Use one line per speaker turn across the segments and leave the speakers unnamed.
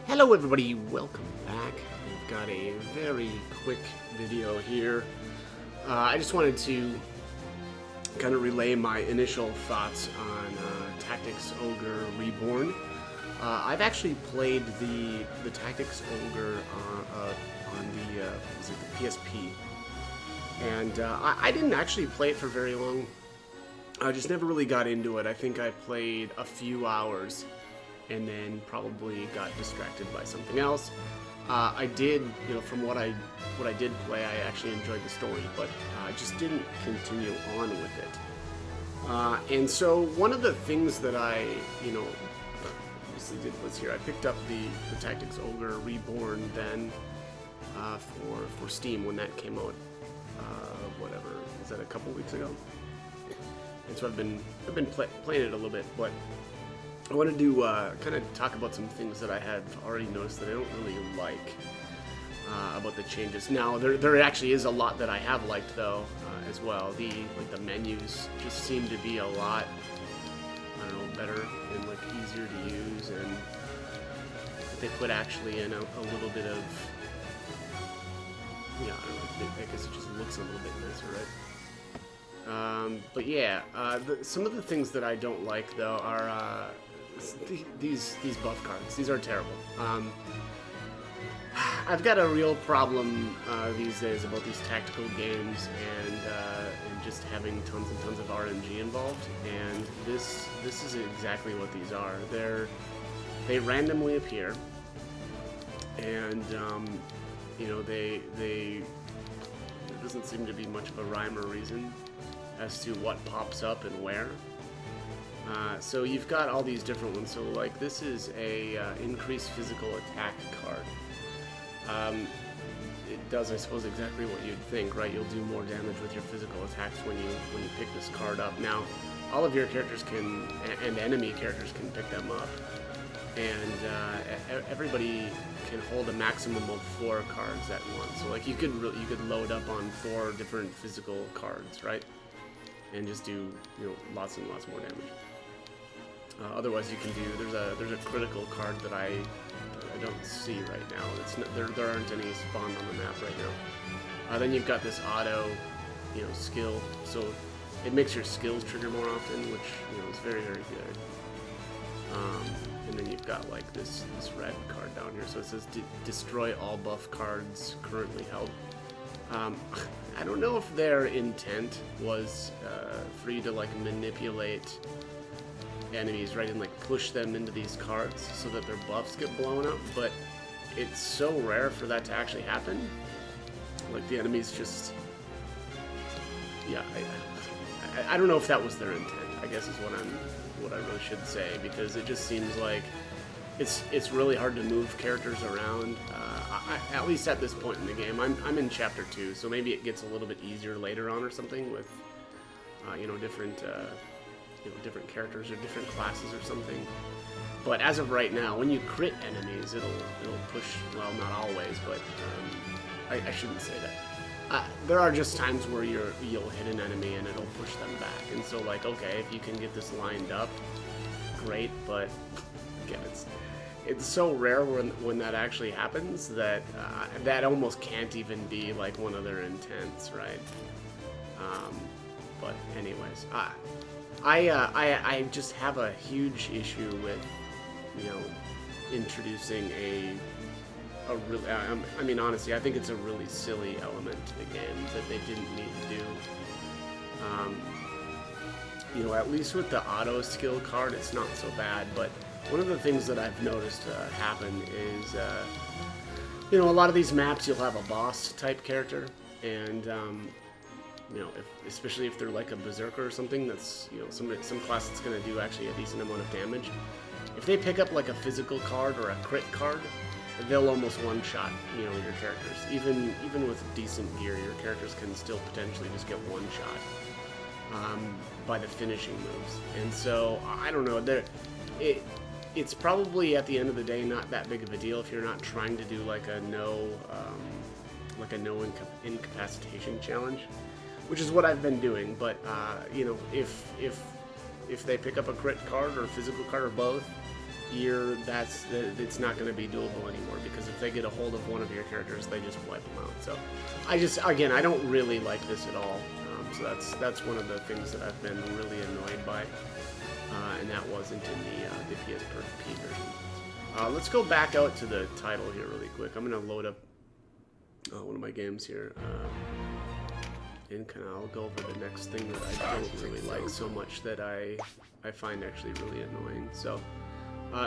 Hello everybody, welcome back. We've got a very quick video here. I just wanted to kind of relay my initial thoughts on Tactocs Ogre Reborn. I've actually played the Tactocs Ogre on the PSP, and I didn't actually play it for very long. I just never really got into it. I think I played a few hours and then probably got distracted by something else. I did, from what I did play, I actually enjoyed the story, but I just didn't continue on with it. And so one of the things that I, obviously did was here. I picked up the Tactocs Ogre Reborn then for Steam when that came out. Whatever, was that a couple weeks ago? And so I've been playing it a little bit, but I wanted to kind of talk about some things that I have already noticed that I don't really like about the changes. Now, there actually is a lot that I have liked though as well. The menus just seem to be a lot, I don't know, better and like easier to use, and they put actually in a little bit of, yeah, I don't know, I guess it just looks a little bit nicer, right? But yeah, some of the things that I don't like though are these buff cards. These are terrible. I've got a real problem these days about these tactical games and just having tons and tons of RNG involved. And this is exactly what these are. They randomly appear, and there doesn't seem to be much of a rhyme or reason as to what pops up and where. So you've got all these different ones. So like this is a increased physical attack card. It does, I suppose, exactly what you'd think, right? You'll do more damage with your physical attacks when you pick this card up. Now, all of your characters can, and enemy characters can pick them up, and everybody can hold a maximum of 4 cards at once. So like you could load up on 4 different physical cards, right? And just do lots and lots more damage. Otherwise, you can do there's a critical card that I don't see right now. It's not, there aren't any spawned on the map right now. Then you've got this auto skill, so it makes your skills trigger more often, which is very, very good. And then you've got like this red card down here, so it says destroy all buff cards currently held. I don't know if their intent was for you to like manipulate enemies, right, and like push them into these cards so that their buffs get blown up, but it's so rare for that to actually happen. Like the enemies just, yeah, I don't know if that was their intent, I guess is what I really should say, because it just seems like it's really hard to move characters around. At least at this point in the game, I'm in chapter 2, so maybe it gets a little bit easier later on or something with different characters or different classes or something. But as of right now, when you crit enemies, it'll push. Well, not always, but I shouldn't say that. There are just times where you'll hit an enemy and it'll push them back, and so like, okay, if you can get this lined up, great. But again, it's so rare when that actually happens that that almost can't even be like one of their intents, right? But anyways, I just have a huge issue with introducing a really, I mean honestly, I think it's a really silly element to the game that they didn't need to do. At least with the auto skill card, it's not so bad, but one of the things that I've noticed happen is, a lot of these maps you'll have a boss type character, and especially if they're like a berserker or something, that's some class that's going to do actually a decent amount of damage. If they pick up like a physical card or a crit card, they'll almost one-shot your characters. Even with decent gear, your characters can still potentially just get one-shot by the finishing moves. And so I don't know, it's probably at the end of the day not that big of a deal if you're not trying to do like a no incapacitation challenge, which is what I've been doing. But if they pick up a crit card or a physical card or both, year, it's not going to be doable anymore, because if they get a hold of one of your characters, they just wipe them out. So I don't really like this at all. So that's one of the things that I've been really annoyed by, and that wasn't in the PSP version. Let's go back out to the title here really quick. I'm going to load up one of my games here. And I'll go over the next thing that I don't really like so much, that I find actually really annoying. So,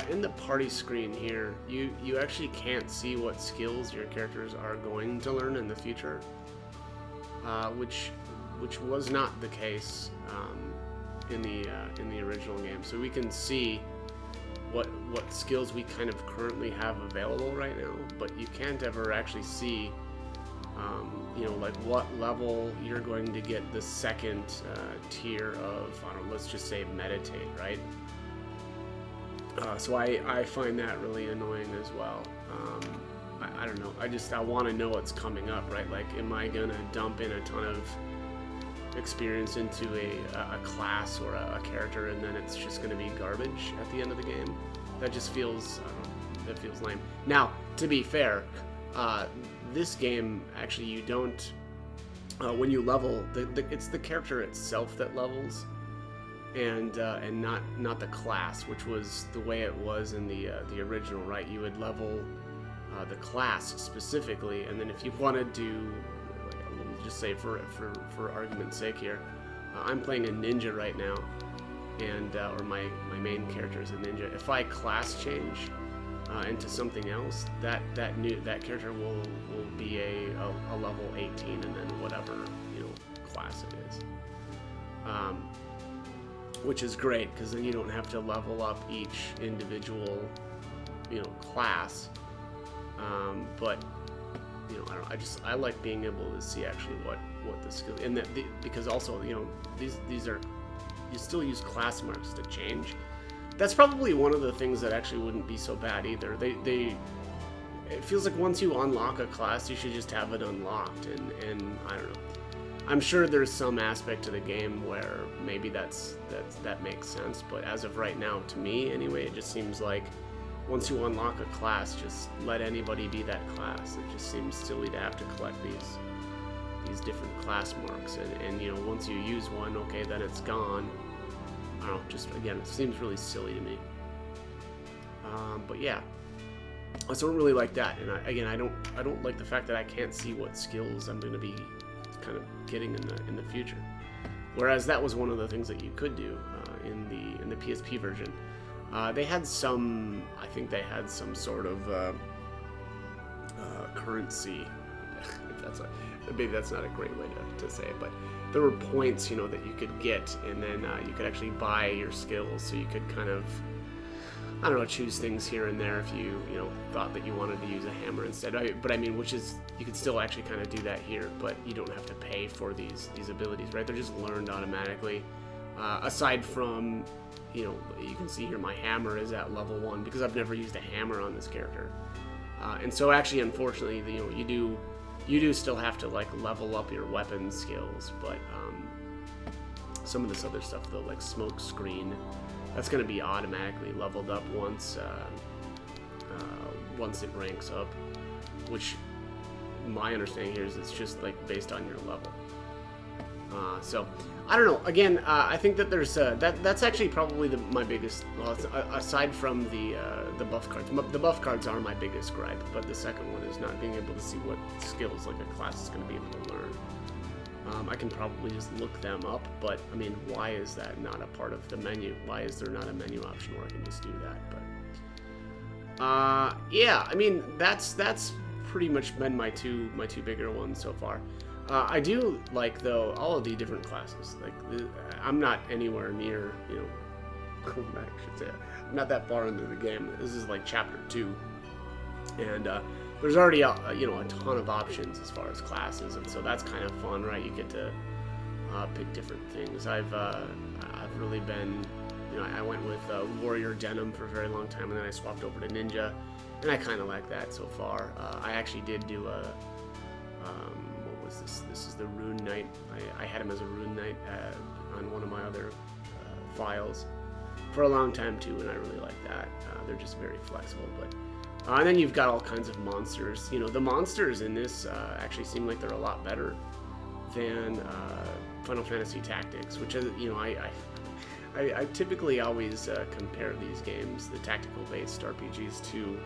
in the party screen here, you actually can't see what skills your characters are going to learn in the future, which was not the case in the original game. So we can see what skills we kind of currently have available right now, but you can't ever actually see. You know, like what level you're going to get the second tier of, I don't know, let's just say meditate, right? So I find that really annoying as well. I don't know, I want to know what's coming up, right? Like, am I gonna dump in a ton of experience into a class or a character, and then it's just gonna be garbage at the end of the game? That just feels, I don't know, that feels lame. Now, to be fair, this game, actually, you don't, when you level, it's the character itself that levels, and not the class, which was the way it was in the original, right? You would level the class specifically, and then if you wanted to, we'll just say for argument's sake here, I'm playing a ninja right now, and or my main character is a ninja. If I class change into something else, that character will be a level 18, and then whatever, you know, class it is, which is great, because then you don't have to level up each individual, you know, class. But you know, I like being able to see actually what the skill, and that because also, you know, these are, you still use class marks to change. That's probably one of the things that actually wouldn't be so bad either. It feels like once you unlock a class, you should just have it unlocked, and I don't know. I'm sure there's some aspect to the game where maybe that makes sense, but as of right now, to me anyway, it just seems like once you unlock a class, just let anybody be that class. It just seems silly to have to collect these different class marks, and you know, once you use one, okay, then it's gone. I don't know, just again, it seems really silly to me. But yeah, I still don't really like that, and I don't like the fact that I can't see what skills I'm going to be kind of getting in the future. Whereas that was one of the things that you could do in the PSP version. They had some, I think they had some sort of currency. Maybe that's not a great way to say it, but there were points, you know, that you could get, and then you could actually buy your skills, so you could kind of, I don't know, choose things here and there if you know, thought that you wanted to use a hammer instead. But I mean, which is, you could still actually kind of do that here, but you don't have to pay for these abilities, right? They're just learned automatically. Aside from, you know, you can see here my hammer is at level 1 because I've never used a hammer on this character, and so actually, unfortunately, you know, you do still have to like level up your weapon skills, but some of this other stuff though, like smoke screen, that's going to be automatically leveled up once it ranks up, which my understanding here is it's just like based on your level. So I don't know. Again, I think that there's that's actually probably my biggest. Well, aside from the buff cards, the buff cards are my biggest gripe. But the second one is not being able to see what skills like a class is going to be able to learn. I can probably just look them up, but I mean, why is that not a part of the menu? Why is there not a menu option where I can just do that? But yeah, I mean, that's pretty much been my two bigger ones so far. I do like, though, all of the different classes. Like, I'm not anywhere near, you know, I should say, I'm not that far into the game. This is like chapter 2, and there's already you know, a ton of options as far as classes, and so that's kind of fun, right? You get to pick different things. I've really been, you know, I went with Warrior Denim for a very long time, and then I swapped over to Ninja, and I kind of like that so far. I actually did do a this is the Rune Knight. I had him as a Rune Knight on one of my other files, for a long time too, and I really like that. They're just very flexible. But and then you've got all kinds of monsters. You know, the monsters in this actually seem like they're a lot better than Final Fantasy Tactics, which is, you know, I typically always compare these games, the tactical-based RPGs, to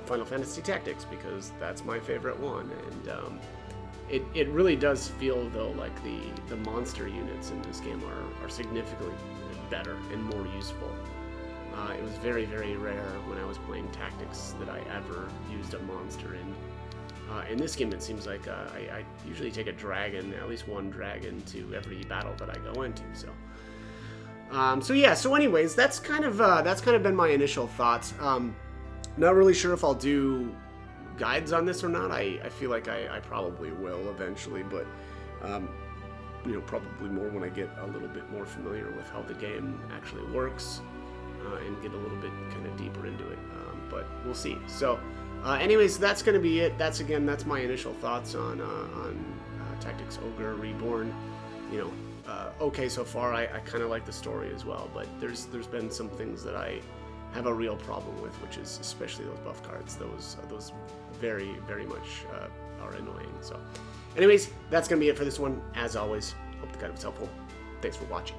Final Fantasy Tactics because that's my favorite one, and it really does feel though like the monster units in this game are significantly better and more useful. It was very, very rare when I was playing Tactics that I ever used a monster in this game. It seems like I usually take a dragon, at least one dragon, to every battle that I go into. So yeah. So anyways, that's kind of been my initial thoughts. Not really sure if I'll do guides on this or not. I feel like I probably will eventually, but you know, probably more when I get a little bit more familiar with how the game actually works and get a little bit kind of deeper into it. But we'll see. So anyways, that's going to be it. That's my initial thoughts on Tactics Ogre Reborn. You know, okay so far. I kind of like the story as well, but there's been some things that I have a real problem with, which is especially those buff cards. Those very, very much are annoying. So anyways, that's going to be it for this one. As always, hope the guide was helpful. Thanks for watching.